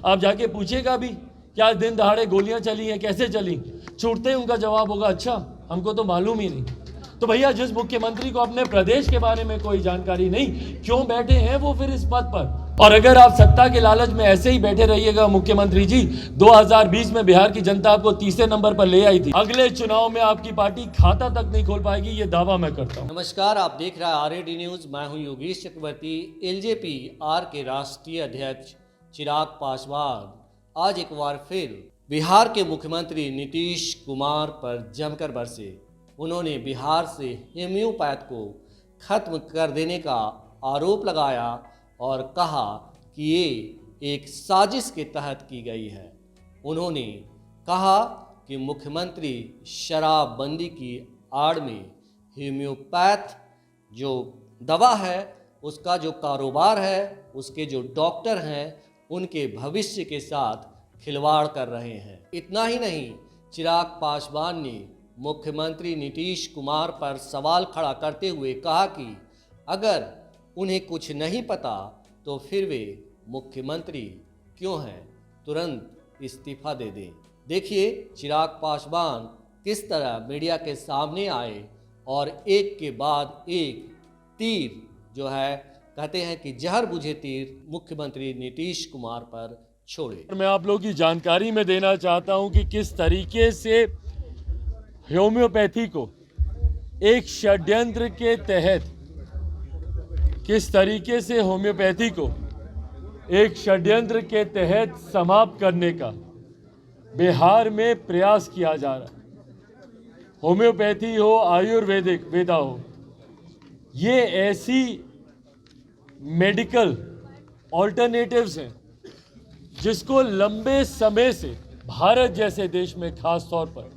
आप जाके पूछेगा भी क्या दिन दहाड़े गोलियां चली हैं, कैसे चली, छूटते ही उनका जवाब होगा अच्छा हमको तो मालूम ही नहीं। तो भैया जिस मुख्यमंत्री को अपने प्रदेश के बारे में कोई जानकारी नहीं, क्यों बैठे हैं वो फिर इस पद पर? और अगर आप सत्ता के लालच में ऐसे ही बैठे रहिएगा मुख्यमंत्री जी, 2020 में बिहार की जनता आपको तीसरे नंबर पर ले आई थी, अगले चुनाव में आपकी पार्टी खाता तक नहीं खोल पाएगी, ये दावा मैं करता हूं। नमस्कार, आप देख रहे हैं आरएडी न्यूज। मैं हूं योगेश चक्रवर्ती। एलजेपी आर के राष्ट्रीय अध्यक्ष चिराग पासवान आज एक बार फिर बिहार के मुख्यमंत्री नीतीश कुमार पर जमकर बरसे। उन्होंने बिहार से होम्योपैथ को खत्म कर देने का आरोप लगाया और कहा कि ये एक साजिश के तहत की गई है। उन्होंने कहा कि मुख्यमंत्री शराबबंदी की आड़ में होम्योपैथ जो दवा है उसका जो कारोबार है, उसके जो डॉक्टर हैं, उनके भविष्य के साथ खिलवाड़ कर रहे हैं। इतना ही नहीं, चिराग पासवान ने मुख्यमंत्री नीतीश कुमार पर सवाल खड़ा करते हुए कहा कि अगर उन्हें कुछ नहीं पता तो फिर वे मुख्यमंत्री क्यों हैं, तुरंत इस्तीफा दे दें। देखिए चिराग पासवान किस तरह मीडिया के सामने आए और एक के बाद एक तीर जो है, कहते हैं कि जहर बुझे तीर मुख्यमंत्री नीतीश कुमार पर छोड़े। मैं आप लोगों की जानकारी में देना चाहता हूं कि किस तरीके से होम्योपैथी को एक षड्यंत्र के तहत, किस तरीके से होम्योपैथी को एक षड्यंत्र के तहत समाप्त करने का बिहार में प्रयास किया जा रहा है। होम्योपैथी हो, आयुर्वेदिक वेदा हो, ये ऐसी मेडिकल ऑल्टरनेटिव्स हैं जिसको लंबे समय से भारत जैसे देश में खास तौर पर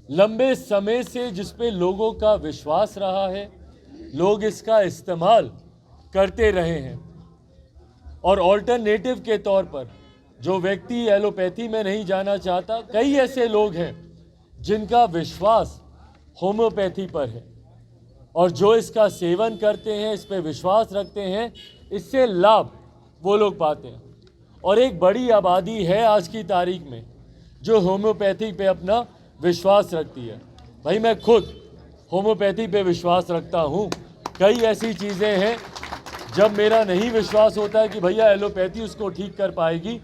लंबे समय से जिस पे लोगों का विश्वास रहा है, लोग इसका इस्तेमाल करते रहे हैं। और ऑल्टरनेटिव के तौर पर जो व्यक्ति एलोपैथी में नहीं जाना चाहता, कई ऐसे लोग हैं जिनका विश्वास होम्योपैथी पर है और जो इसका सेवन करते हैं, इस पे विश्वास रखते हैं, इससे लाभ वो लोग पाते हैं। और एक बड़ी आबादी है आज की तारीख में जो होम्योपैथी पे अपना विश्वास रखती है। भाई मैं खुद होम्योपैथी पे विश्वास रखता हूँ। कई ऐसी चीज़ें हैं जब मेरा नहीं विश्वास होता है कि भैया एलोपैथी उसको ठीक कर पाएगी,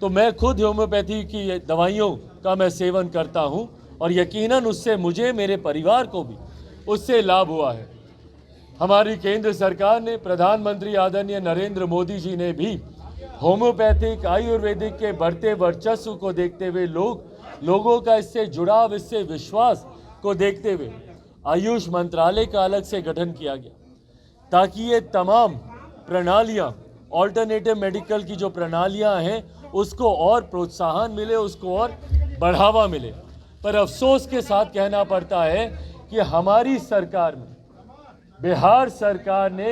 तो मैं खुद होम्योपैथी की दवाइयों का मैं सेवन करता हूँ और यकीनन उससे मुझे, मेरे परिवार को भी उससे लाभ हुआ है। हमारी केंद्र सरकार ने, प्रधानमंत्री आदरणीय नरेंद्र मोदी जी ने भी होम्योपैथिक आयुर्वेदिक के बढ़ते वर्चस्व को देखते हुए लोगों का इससे जुड़ाव, इससे विश्वास को देखते हुए आयुष मंत्रालय का अलग से गठन किया गया ताकि ये तमाम प्रणालियां, ऑल्टरनेटिव मेडिकल की जो प्रणालियां हैं, उसको और प्रोत्साहन मिले, उसको और बढ़ावा मिले। पर अफसोस के साथ कहना पड़ता है कि हमारी सरकार में, बिहार सरकार ने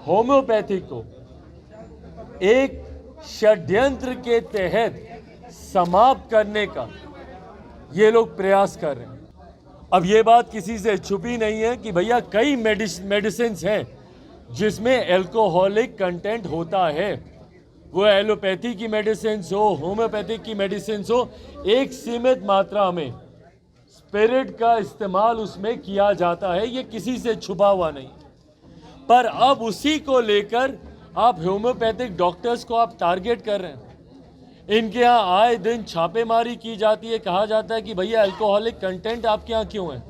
होम्योपैथी को एक षड्यंत्र के तहत समाप्त करने का ये लोग प्रयास कर रहे हैं। अब ये बात किसी से छुपी नहीं है कि भैया कई मेडिसिन हैं जिसमें एल्कोहलिक कंटेंट होता है। वो एलोपैथी की मेडिसिन हो, होम्योपैथिक की मेडिसिन हो, एक सीमित मात्रा में स्पिरिट का इस्तेमाल उसमें किया जाता है, ये किसी से छुपा हुआ नहीं। पर अब उसी को लेकर आप होम्योपैथिक डॉक्टर्स को आप टारगेट कर रहे हैं। इनके यहाँ आए दिन छापेमारी की जाती है, कहा जाता है कि भैया अल्कोहलिक कंटेंट आपके यहाँ क्यों है।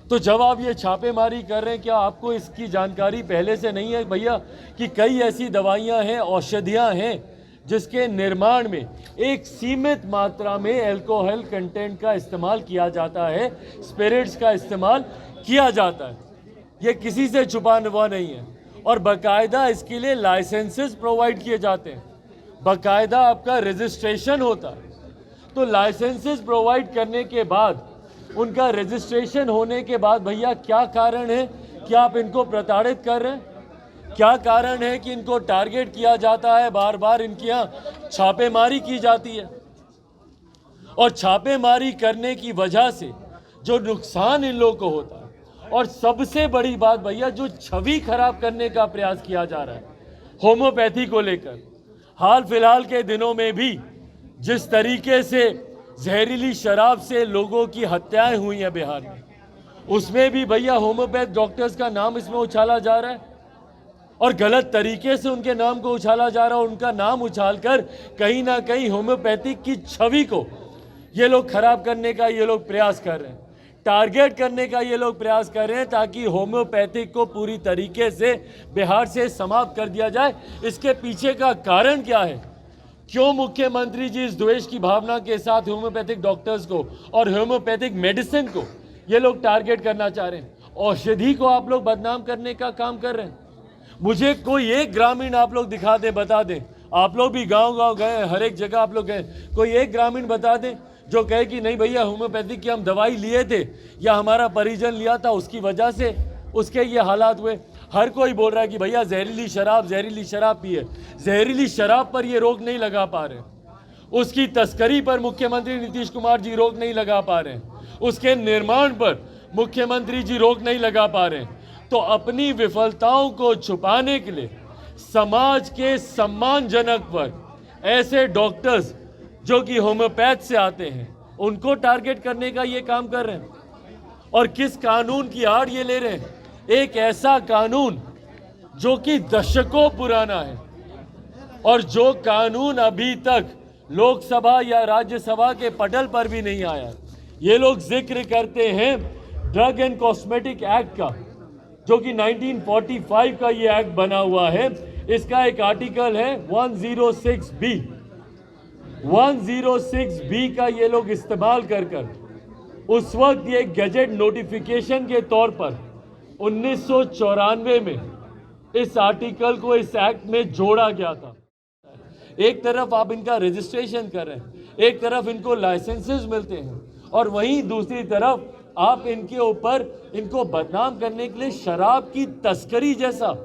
तो जब आप ये छापेमारी कर रहे हैं, क्या आपको इसकी जानकारी पहले से नहीं है भैया कि कई ऐसी दवाइयाँ हैं, औषधियाँ हैं जिसके निर्माण में एक सीमित मात्रा में अल्कोहल कंटेंट का इस्तेमाल किया जाता है, स्पिरिट्स का इस्तेमाल किया जाता है। ये किसी से छुपाने हुआ नहीं है और बाकायदा इसके लिए लाइसेंसेस प्रोवाइड किए जाते हैं, बाकायदा आपका रजिस्ट्रेशन होता है। तो लाइसेंसेस प्रोवाइड करने के बाद, उनका रजिस्ट्रेशन होने के बाद भैया क्या कारण है कि आप इनको प्रताड़ित कर रहे हैं? क्या कारण है कि इनको टारगेट किया जाता है, बार बार इनके यहाँ छापेमारी की जाती है? और छापेमारी करने की वजह से जो नुकसान इन लोगों को होता है, और सबसे बड़ी बात भैया जो छवि खराब करने का प्रयास किया जा रहा है होम्योपैथी को लेकर, हाल फिलहाल के दिनों में भी जिस तरीके से जहरीली शराब से लोगों की हत्याएं हुई हैं बिहार में, उसमें भी भैया होम्योपैथ डॉक्टर्स का नाम इसमें उछाला जा रहा है और गलत तरीके से उनके नाम को उछाला जा रहा है। उनका नाम उछालकर कहीं ना कहीं होम्योपैथिक की छवि को ये लोग खराब करने का ये लोग प्रयास कर रहे हैं, टारगेट करने का ये लोग प्रयास कर रहे हैं ताकि होम्योपैथिक को पूरी तरीके से बिहार से समाप्त कर दिया जाए। इसके पीछे का कारण क्या है? क्यों मुख्यमंत्री जी इस द्वेष की भावना के साथ होम्योपैथिक डॉक्टर्स को और होम्योपैथिक मेडिसिन को ये लोग टारगेट करना चाह रहे हैं? औषधि को आप लोग बदनाम करने का काम कर रहे हैं। मुझे कोई एक ग्रामीण आप लोग दिखा दें, बता दें, आप लोग भी गांव-गांव गए, हर एक जगह आप लोग गए, कोई एक ग्रामीण बता दें जो कहे कि नहीं भैया होम्योपैथिक की हम दवाई लिए थे या हमारा परिजन लिया था, उसकी वजह से उसके ये हालात हुए। हर कोई बोल रहा है कि भैया जहरीली शराब पिए। जहरीली शराब पर ये रोक नहीं लगा पा रहे, उसकी तस्करी पर मुख्यमंत्री नीतीश कुमार जी रोक नहीं लगा पा रहे, उसके निर्माण पर मुख्यमंत्री जी रोक नहीं लगा पा रहे। तो अपनी विफलताओं को छुपाने के लिए समाज के सम्मानजनक वर्ग, ऐसे डॉक्टर्स जो कि होम्योपैथ से आते हैं, उनको टारगेट करने का ये काम कर रहे हैं। और किस कानून की आड़ ये ले रहे हैं? एक ऐसा कानून जो कि दशकों पुराना है और जो कानून अभी तक लोकसभा या राज्यसभा के पटल पर भी नहीं आया। ये लोग जिक्र करते हैं ड्रग एंड कॉस्मेटिक एक्ट का, जो कि 1945 का ये एक्ट बना हुआ है। इसका एक आर्टिकल है 106B। 106B का ये लोग इस्तेमाल कर उस वक्त ये गैजेट नोटिफिकेशन के तौर पर 1994 में इस आर्टिकल को इस एक्ट में जोड़ा गया था। एक तरफ आप इनका रजिस्ट्रेशन कर रहे हैं, एक तरफ इनको लाइसेंसेस मिलते हैं और वहीं दूसरी तरफ आप इनके ऊपर इनको बदनाम करने के लिए शराब की तस्करी जैसा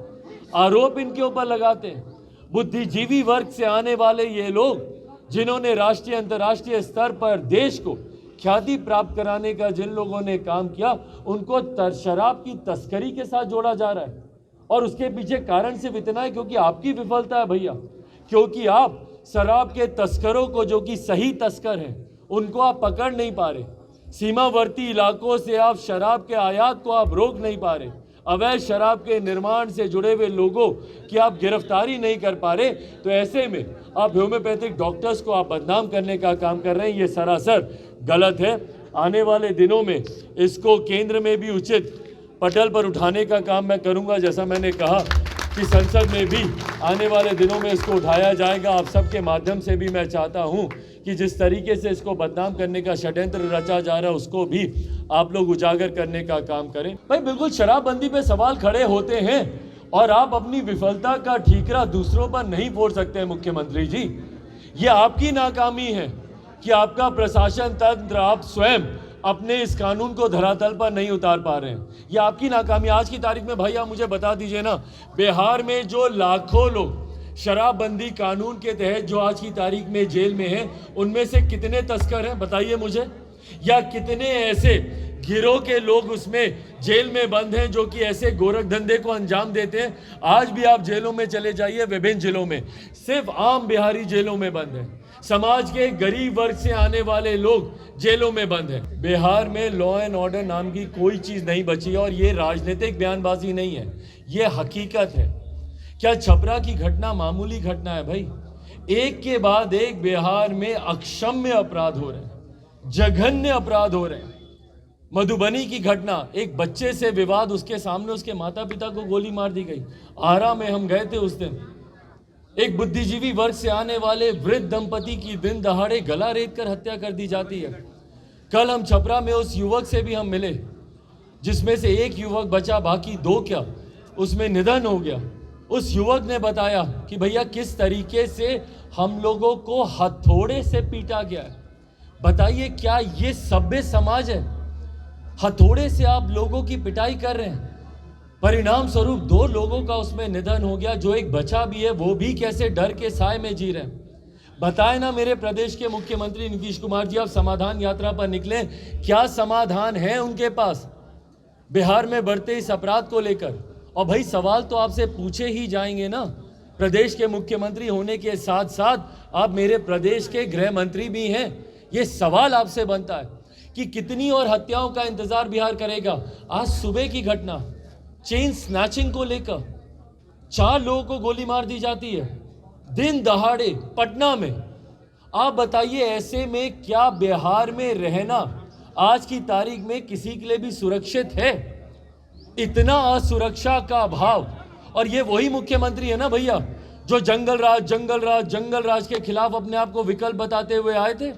आरोप इनके ऊपर लगाते हैं। बुद्धिजीवी वर्ग से आने वाले ये लोग, जिन्होंने राष्ट्रीय अंतर्राष्ट्रीय स्तर पर देश को ख्याति प्राप्त कराने का जिन लोगों ने काम किया, उनको शराब की तस्करी के साथ जोड़ा जा रहा है। और उसके पीछे कारण सिर्फ इतना है क्योंकि आपकी विफलता है भैया, क्योंकि आप शराब के तस्करों को, जो कि सही तस्कर हैं, उनको आप पकड़ नहीं पा रहे। सीमावर्ती इलाकों से आप शराब के आयात को आप रोक नहीं पा रहे। अवैध शराब के निर्माण से जुड़े हुए लोगों की आप गिरफ्तारी नहीं कर पा रहे। तो ऐसे में आप होम्योपैथिक डॉक्टर्स को आप बदनाम करने का काम कर रहे हैं। ये सरासर गलत है। आने वाले दिनों में इसको केंद्र में भी उचित पटल पर उठाने का काम मैं करूंगा। जैसा मैंने कहा कि संसद में भी आने वाले दिनों में इसको उठाया जाएगा। आप सबके माध्यम से भी मैं चाहता हूं कि जिस तरीके से इसको बदनाम करने का षड्यंत्र रचा जा रहा है, उसको भी आप लोग उजागर करने का काम करें। भाई बिल्कुल शराबबंदी पे सवाल खड़े होते हैं और आप अपनी विफलता का ठीकरा दूसरों पर नहीं फोड़ सकते हैं। मुख्यमंत्री जी, ये आपकी नाकामी है कि आपका प्रशासन तंत्र, आप स्वयं अपने इस कानून को धरातल पर नहीं उतार पा रहे हैं। ये आपकी नाकामी। आज की तारीख में भैया मुझे बता दीजिए ना, बिहार में जो लाखों लोग शराबबंदी कानून के तहत जो आज की तारीख में जेल में हैं, उनमें से कितने तस्कर हैं बताइए मुझे, या कितने ऐसे गिरोह के लोग उसमें जेल में बंद हैं जो कि ऐसे गोरख धंधे को अंजाम देते हैं। आज भी आप जेलों में चले जाइए, विभिन्न जिलों में सिर्फ आम बिहारी जेलों में बंद हैं। समाज के गरीब वर्ग से आने वाले लोग जेलों में बंद हैं। बिहार में लॉ एंड ऑर्डर नाम की कोई चीज़ नहीं बची है और ये राजनीतिक बयानबाजी नहीं है, ये हकीकत है। क्या छपरा की घटना मामूली घटना है भाई? एक के बाद एक बिहार में अक्षम्य अपराध हो रहे हैं, जघन्य अपराध हो रहे हैं। मधुबनी की घटना, एक बच्चे से विवाद, उसके सामने उसके माता पिता को गोली मार दी गई। आरा में हम गए थे उस दिन, एक बुद्धिजीवी वर्ग से आने वाले वृद्ध दंपति की दिन दहाड़े गला रेत कर हत्या कर दी जाती है। कल हम छपरा में उस युवक से भी हम मिले जिसमें से एक युवक बचा, बाकी दो क्या उसमें निधन हो गया। उस युवक ने बताया कि भैया किस तरीके से हम लोगों को हथौड़े से पीटा गया है। बताइए क्या ये सभ्य समाज है? हथौड़े से आप लोगों की पिटाई कर रहे हैं। परिणाम स्वरूप 2 लोगों का उसमें निधन हो गया। जो एक बचा भी है वो भी कैसे डर के साए में जी रहे हैं। बताएं ना मेरे प्रदेश के मुख्यमंत्री नीतीश कुमार जी, आप समाधान यात्रा पर निकले, क्या समाधान है उनके पास बिहार में बढ़ते इस अपराध को लेकर? और भाई सवाल तो आपसे पूछे ही जाएंगे ना प्रदेश के मुख्यमंत्री होने के साथ साथ आप मेरे प्रदेश के गृह मंत्री भी हैं। ये सवाल आपसे बनता है कि कितनी और हत्याओं का इंतजार बिहार करेगा। आज सुबह की घटना चेन स्नैचिंग को लेकर 4 लोगों को गोली मार दी जाती है दिन दहाड़े पटना में। आप बताइए ऐसे में क्या बिहार में रहना आज की तारीख में किसी के लिए भी सुरक्षित है? इतना असुरक्षा का अभाव। और ये वही मुख्यमंत्री है ना भैया जो जंगल राज के खिलाफ अपने आप को विकल्प बताते हुए आए थे।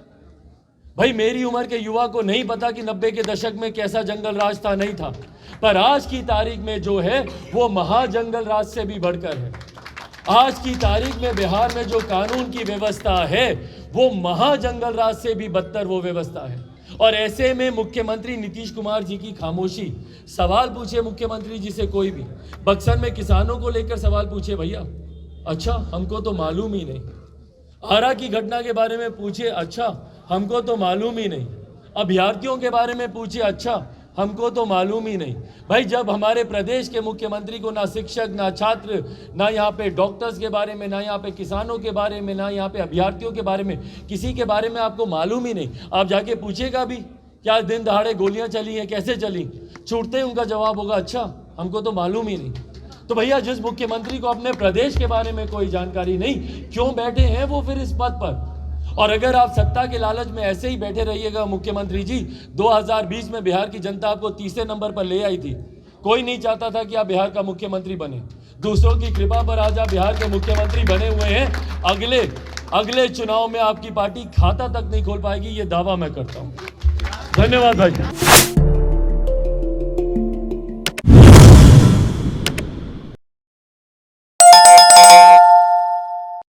भाई मेरी उम्र के युवा को नहीं पता कि 90 के दशक में कैसा जंगल राज था, नहीं था, पर आज की तारीख में जो है वो महाजंगल राज से भी बढ़कर है। आज की तारीख में बिहार में जो कानून की व्यवस्था है वो महाजंगल राज से भी बदतर वो व्यवस्था है। और ऐसे में मुख्यमंत्री नीतीश कुमार जी की खामोशी। सवाल पूछे मुख्यमंत्री जी से कोई भी, बक्सर में किसानों को लेकर सवाल पूछे भैया, अच्छा हमको तो मालूम ही नहीं। आरा की घटना के बारे में पूछे, अच्छा हमको तो मालूम ही नहीं। अभ्यर्थियों के बारे में पूछे, अच्छा हमको तो मालूम ही नहीं। भाई जब हमारे प्रदेश के मुख्यमंत्री को ना शिक्षक, ना छात्र, ना यहाँ पे डॉक्टर्स के बारे में, ना यहाँ पे किसानों के बारे में, ना यहाँ पे अभ्यर्थियों के बारे में, किसी के बारे में आपको मालूम ही नहीं, आप जाके पूछेगा भी क्या दिन दहाड़े गोलियां चली हैं, कैसे चली? छूटते ही उनका जवाब होगा, अच्छा हमको तो मालूम ही नहीं। तो भैया जिस मुख्यमंत्री को अपने प्रदेश के बारे में कोई जानकारी नहीं, क्यों बैठे हैं वो फिर इस पद पर? और अगर आप सत्ता के लालच में ऐसे ही बैठे रहिएगा मुख्यमंत्री जी, 2020 में बिहार की जनता आपको तीसरे नंबर पर ले आई थी। कोई नहीं चाहता था कि आप बिहार का मुख्यमंत्री बने। दूसरों की कृपा पर आज आप बिहार के मुख्यमंत्री बने हुए हैं। अगले चुनाव में आपकी पार्टी खाता तक नहीं खोल पाएगी, ये दावा मैं करता हूं। धन्यवाद भाई।